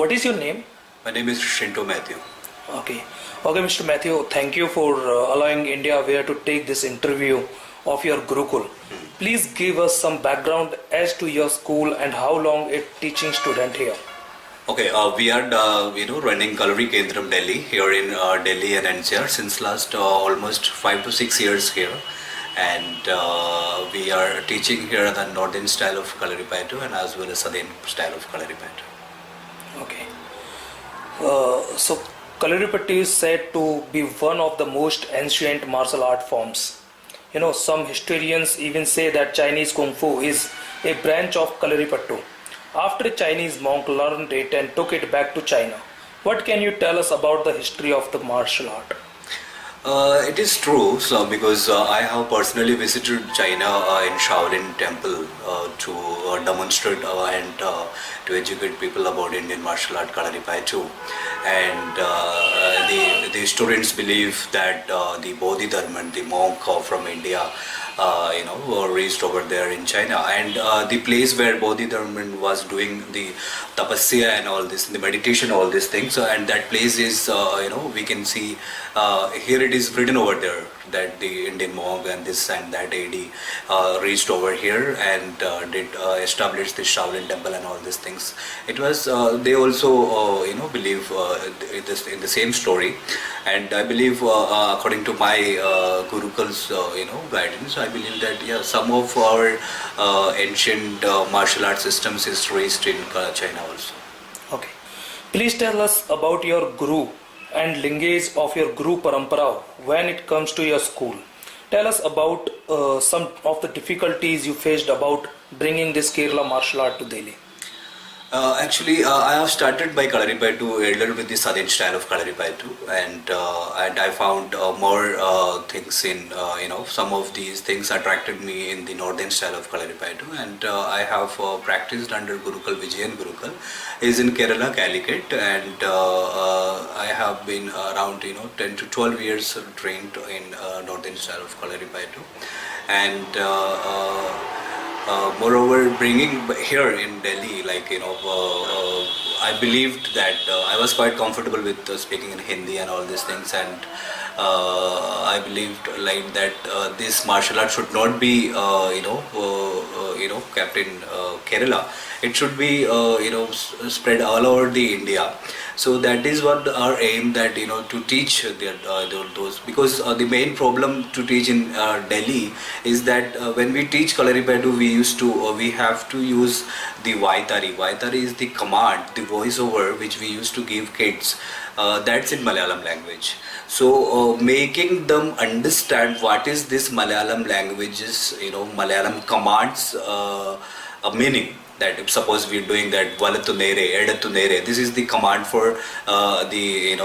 what is your name? My name is Shinto Matthew. Okay. Okay, Mr. Matthew, thank you for allowing India Aware to take this interview of your Gurukul. Please give us some background as to your school and how long it teaching student here. Okay, we are running Kalari Kendram Delhi here in Delhi and NCR since last almost 5 to 6 years here, and we are teaching here the northern style of Kalaripayattu and as well as southern style of Kalaripayattu. Okay. So Kalaripayattu is said to be one of the most ancient martial art forms. You know, some historians even say that Chinese Kung Fu is a branch of Kalaripayattu. After a Chinese monk learned it and took it back to China. What can you tell us about the history of the martial art? It is true, so because I have personally visited China in Shaolin Temple to demonstrate and to educate people about Indian martial art Kalaripayattu, and the historians believe that the Bodhidharma, the monk from India, raised over there in China, and the place where Bodhidharma was doing the tapasya and all this, the meditation, all these things, and that place is, we can see here it is written over there that the Indian monk and this and that AD reached over here and did establish the Shaolin temple and all these things. It was they also believe in the same story, and I believe according to my Gurukul's guidance, I believe that some of our ancient martial art systems is raised in China also. Okay. Please tell us about your Guru and lineage of your Guru Parampara when it comes to your school. Tell us about some of the difficulties you faced about bringing this Kerala martial art to Delhi. Actually, I have started by Kalaripayattu earlier with the southern style of Kalaripayattu, and I found more things in some of these things attracted me in the northern style of Kalaripayattu, and I have practiced under Gurukul Vijayan Gurukul is in Kerala, Calicut, and I have been around 10 to 12 years trained in northern style of Kalaripayattu, and moreover, bringing here in Delhi, I believed that I was quite comfortable with speaking in Hindi and all these things, and I believed that this martial art should not be, kept in Kerala. It should be, spread all over the India. So that is what our aim, that to teach those, because the main problem to teach in Delhi is that when we teach Kalaripayattu, we have to use the Vaitari. Vaitari is the command, the voiceover which we used to give kids. That's in Malayalam language. So making them understand what is this Malayalam language's Malayalam commands meaning. That if suppose we are doing that valattu nere, edattu nere, this is the command for the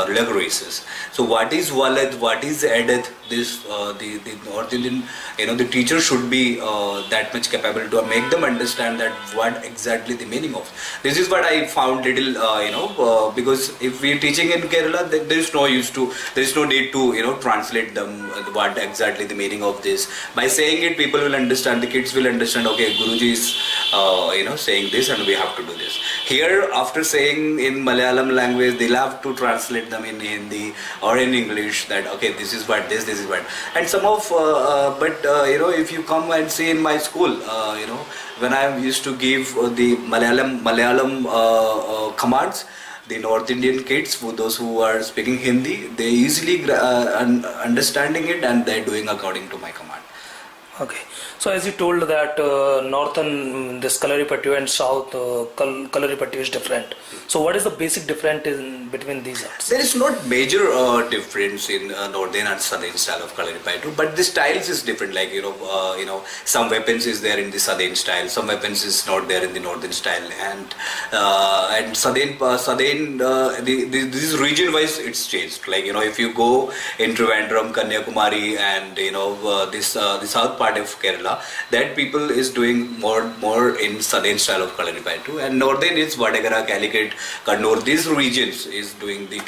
leg races. So what is valat, what is edat? This the North Indian the teacher should be that much capable to make them understand that what exactly the meaning of. This is what I found little because if we are teaching in Kerala, there is no need to translate them what exactly the meaning of this. By saying it, people will understand, the kids will understand, okay, Guruji is saying this and we have to do this. Here, after saying in Malayalam language, they'll have to translate them in Hindi or in English, that okay, this is what this is what. And some of if you come and see in my school, when I used to give the Malayalam commands, the North Indian kids, for those who are speaking Hindi, they easily understanding it and they're doing according to my command. Okay. So as you told that northern this Kalaripayattu and south Kalaripayattu is different. So what is the basic difference between these arts? There is not major difference in northern and southern style of Kalaripayattu, but the styles is different. Like some weapons is there in the southern style, some weapons is not there in the northern style, and southern this region wise it's changed. Like if you go in Trivandrum, Kanyakumari, and the south part of Kerala, that people is doing more in southern style of Kalaripayattu, and northern is Vadagara, Calicut, Kannur. These regions is doing the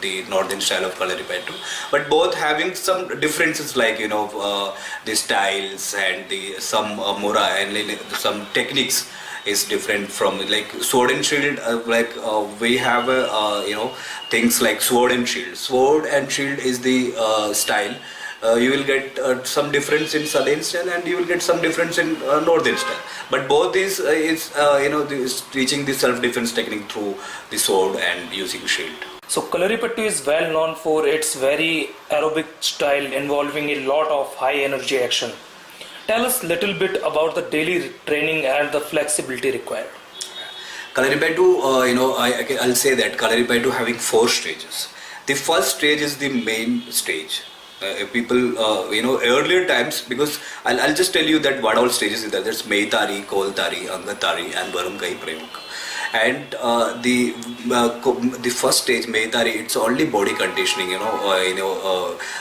the northern style of Kalaripayattu, but both having some differences, like the styles and some mura and some techniques is different from like sword and shield. We have things like sword and shield. Sword and shield is the style. You will get some difference in southern style and you will get some difference in northern style. But both is teaching the self-defense technique through the sword and using shield. So Kalaripayattu is well known for its very aerobic style involving a lot of high energy action. Tell us a little bit about the daily training and the flexibility required. Kalaripayattu, I'll say that Kalaripayattu having 4 stages. The first stage is the main stage. Earlier times, because I'll just tell you that what all stages is there. There's Meitari, Koltari, Angatari and Varumkai Prayog. And the first stage, Meitari, it's only body conditioning,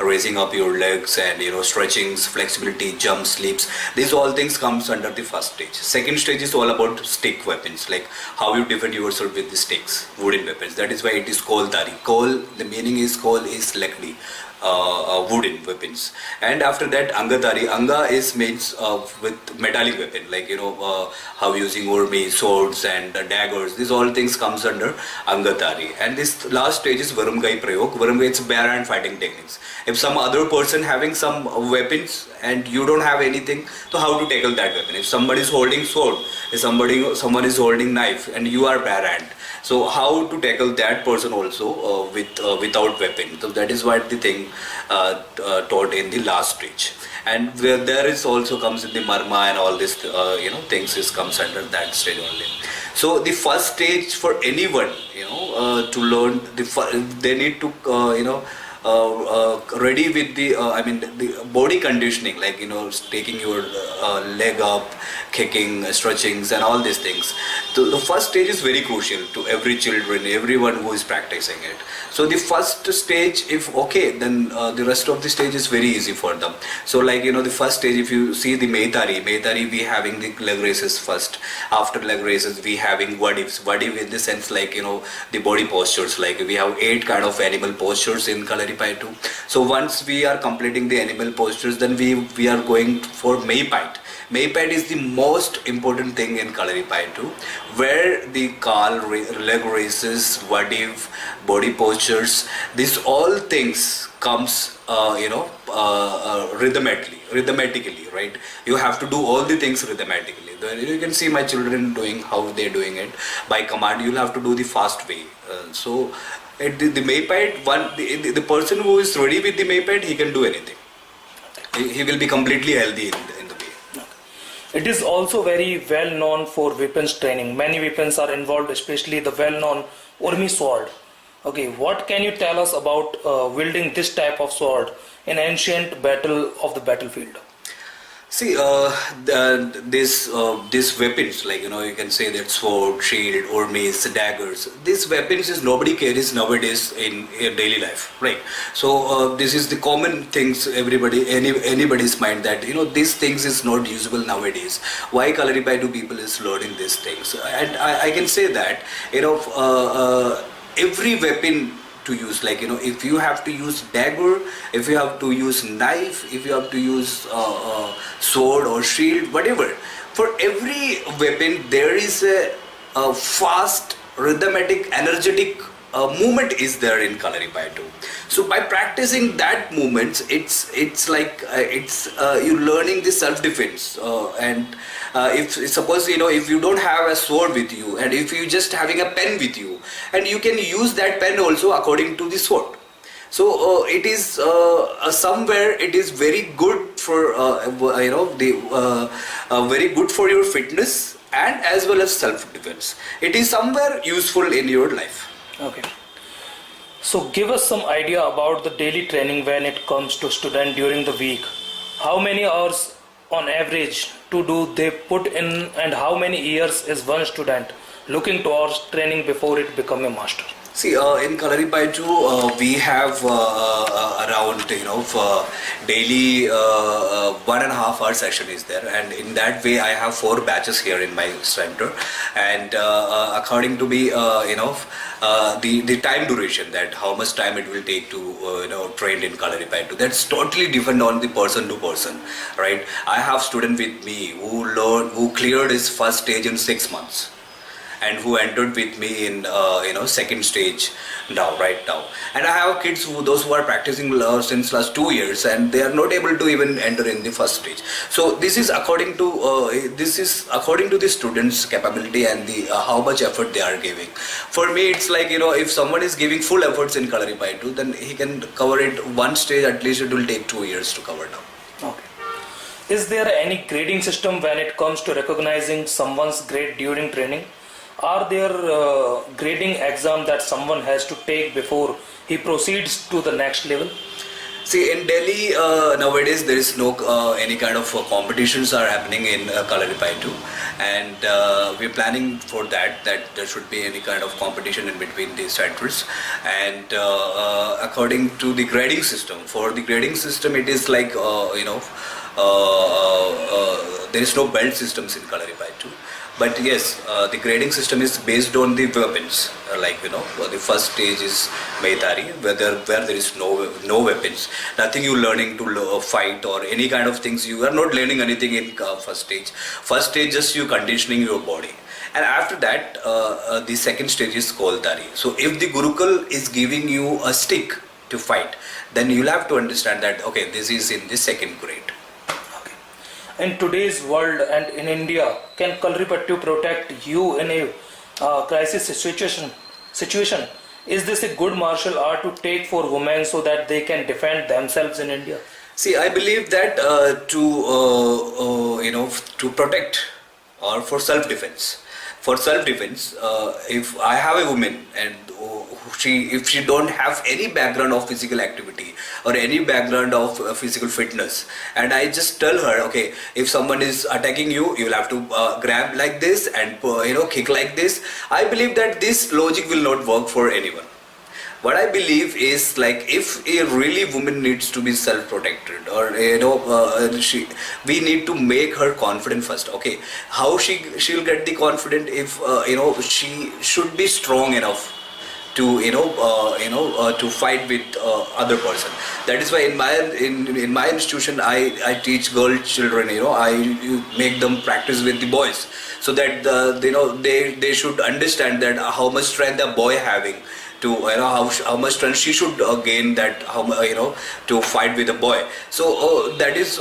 raising up your legs and, stretchings, flexibility, jumps, leaps. These all things comes under the first stage. Second stage is all about stick weapons, like how you defend yourself with the sticks, wooden weapons. That is why it is Koltari. Kol, the meaning is Kol is Lakdi. Wooden weapons. And after that, Angatari. Anga is means with metallic weapon, like how using urmi, swords and daggers. These all things comes under Angatari. And this last stage is Varumgai Prayog. Varumgai is bare hand fighting techniques. If some other person having some weapons and you don't have anything, so how to tackle that weapon? If somebody is holding sword, if someone is holding knife and you are bare hand, so how to tackle that person also without weapon? So that is what the thing taught in the last stage. And where there is also comes in the marma and all this things is comes under that stage only. So the first stage for anyone to learn, they need to ready with the body conditioning, like taking your leg up, kicking, stretchings and all these things. The first stage is very crucial to every children, everyone who is practicing it. So the first stage, if okay, then the rest of the stage is very easy for them. So like the first stage, if you see the Meitari we having the leg races first. After leg races we having vadivs in the sense like the body postures, like we have 8 kind of animal postures in Kalaripayattu. So once we are completing the animal postures, then we are going for Meipait. Meipait is the most important thing in Kalaripayattu, where the leg races, vadiv, body postures, these all things comes rhythmatically, right? You have to do all the things rhythmatically. You can see my children doing how they're doing it. By command, you'll have to do the fast way. The Meipait, the person who is ready with the Meipait, he can do anything. He will be completely healthy in the way. It is also very well known for weapons training. Many weapons are involved, especially the well known Urmi sword. Okay, what can you tell us about wielding this type of sword in ancient battle of the battlefield? See, these weapons, like you can say that sword, shield, urmis, daggers. These weapons is nobody carries nowadays in daily life, right? So this is the common things anybody's mind that these things is not usable nowadays. Why Kalaripayattu people is learning these things? And I can say that every weapon to use, like if you have to use dagger, if you have to use knife, if you have to use sword or shield, whatever, for every weapon there is a fast, rhythmatic, energetic movement is there in Kalaripayattu. So by practicing that movements, it's like you learning the self-defense. And if suppose if you don't have a sword with you, and if you just having a pen with you, and you can use that pen also according to the sword. So it is somewhere it is very good for very good for your fitness and as well as self-defense. It is somewhere useful in your life. Okay. So give us some idea about the daily training when it comes to student during the week. How many hours on average do they put in, and how many years is one student looking towards training before it become a master? See, in Kalaripayattu, we have around, daily 1.5 hour session is there, and in that way, I have 4 batches here in my center, and according to me, the time duration, that how much time it will take to train in Kalaripayattu, that's totally different on the person to person, right? I have student with me who cleared his first stage in 6 months, and who entered with me in second stage right now, and I have kids those who are practicing since last 2 years, and they are not able to even enter in the first stage. So this is according to the students' capability and the how much effort they are giving. For me, it's like, if someone is giving full efforts in Kalaripayattu, then he can cover it one stage. At least it will take 2 years to cover now. Okay. Is there any grading system when it comes to recognizing someone's grade during training? Are there grading exam that someone has to take before he proceeds to the next level? See, in Delhi nowadays there is no any kind of competitions are happening in Kalaripayattu, and we're planning for that there should be any kind of competition in between these centers. And according to the grading system, it is like there is no belt systems in Kalaripayattu. But yes, the grading system is based on the weapons. The first stage is Maitari, where there is no weapons. Nothing you learning to fight or any kind of things. You are not learning anything in first stage. First stage just you conditioning your body. And after that, the second stage is Koltari. So if the Gurukul is giving you a stick to fight, then you'll have to understand that, okay, this is in the second grade. In today's world and in India, can Kalaripayattu protect you in a crisis situation? Is this a good martial art to take for women so that they can defend themselves in India? See, I believe that to protect or for self-defense. For self-defense, if I have a woman and if she don't have any background of physical activity or any background of physical fitness, and I just tell her, okay, if someone is attacking you, you'll have to grab like this and kick like this. I believe that this logic will not work for anyone. What I believe is, like, if a really woman needs to be self-protected, or we need to make her confident first. Okay, how she'll get the confident if she should be strong enough to to fight with other person. That is why in my institution I teach girl children. I make them practice with the boys, so that they should understand that how much strength a boy having, to how much strength she should gain, that to fight with a boy. So that is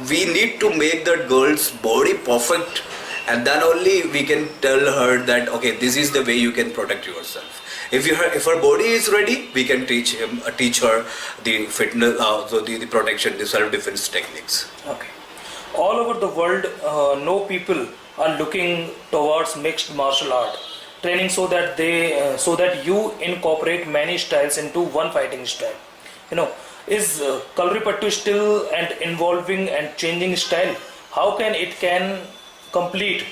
we need to make that girl's body perfect, and then only we can tell her that, okay, this is the way you can protect yourself. If her body is ready, we can teach her the fitness, the protection, the self-defense techniques. Okay. All over the world, no people are looking towards mixed martial art training, so that you incorporate many styles into one fighting style. Is Kalaripayattu still and involving and changing style? How can it compete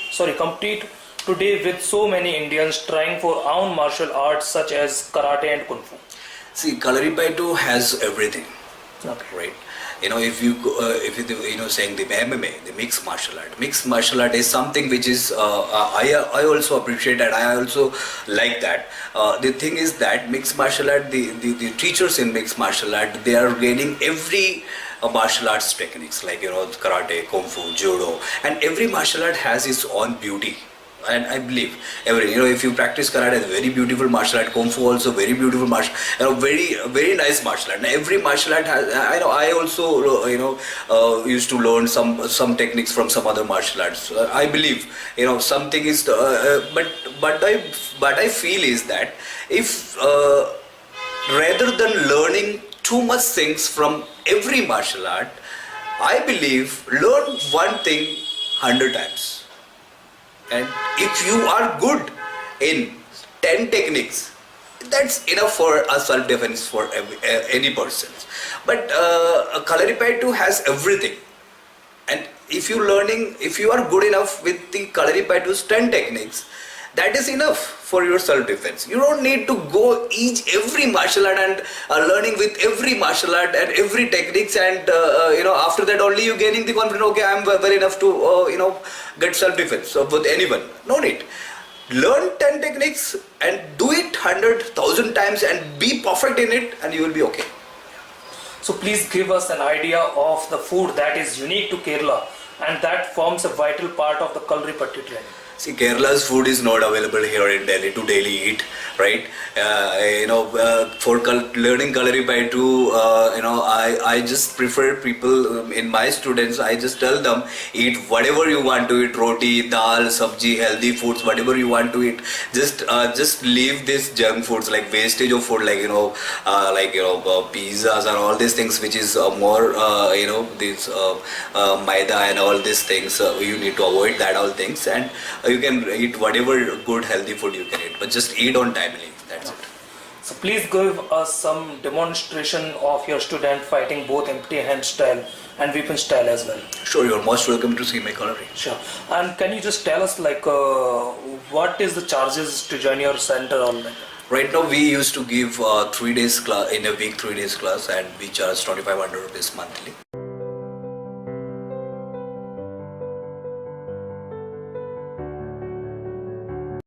today with so many Indians trying for own martial arts such as karate and kung fu? See, Kalaripayattu has everything. Okay. Right. If you saying the MMA, the mixed martial art is something which is I also appreciate, and I also like that. The thing is that mixed martial art, the teachers in mixed martial art, they are gaining every martial arts techniques, like karate, kung fu, judo, and every martial art has its own beauty. And I believe if you practice karate, it's a very beautiful martial art. Kung fu also very beautiful martial, very very nice martial art. Now, every martial art has. I also used to learn some techniques from some other martial arts. I believe something is. But I feel is that if rather than learning too much things from every martial art, I believe learn one thing 100 times. And if you are good in 10 techniques, that's enough for a self-defense for any person. But Kalaripayattu has everything. And if you are good enough with the Kalaripayattu's 10 techniques, that is enough for your self-defense. You don't need to go every martial art and learning with every martial art and every techniques, and after that only you gaining the confidence. Okay, I am well enough to get self-defense with anyone. No need. Learn 10 techniques and do it 100,000 times and be perfect in it, and you will be okay. So please give us an idea of the food that is unique to Kerala and that forms a vital part of the Kalaripayattu training. See, Kerala's food is not available here in Delhi to daily eat, right? For learning Kalaripayattu, I just prefer people in my students. I just tell them, eat whatever you want to eat: roti, dal, sabji, healthy foods, whatever you want to eat. Just leave this junk foods, like wastage of food, pizzas and all these things, which is more this maida and all these things. You need to avoid that all things, and you can eat whatever good healthy food you can eat, but just eat on timely. That's it. So please give us some demonstration of your student fighting both empty hand style and weapon style as well. Sure, you're most welcome to see my gallery. Sure. And can you just tell us what is the charges to join your center or like? Right now we used to give 3 days class in a week, 3 days class, and we charge 2,500 rupees monthly.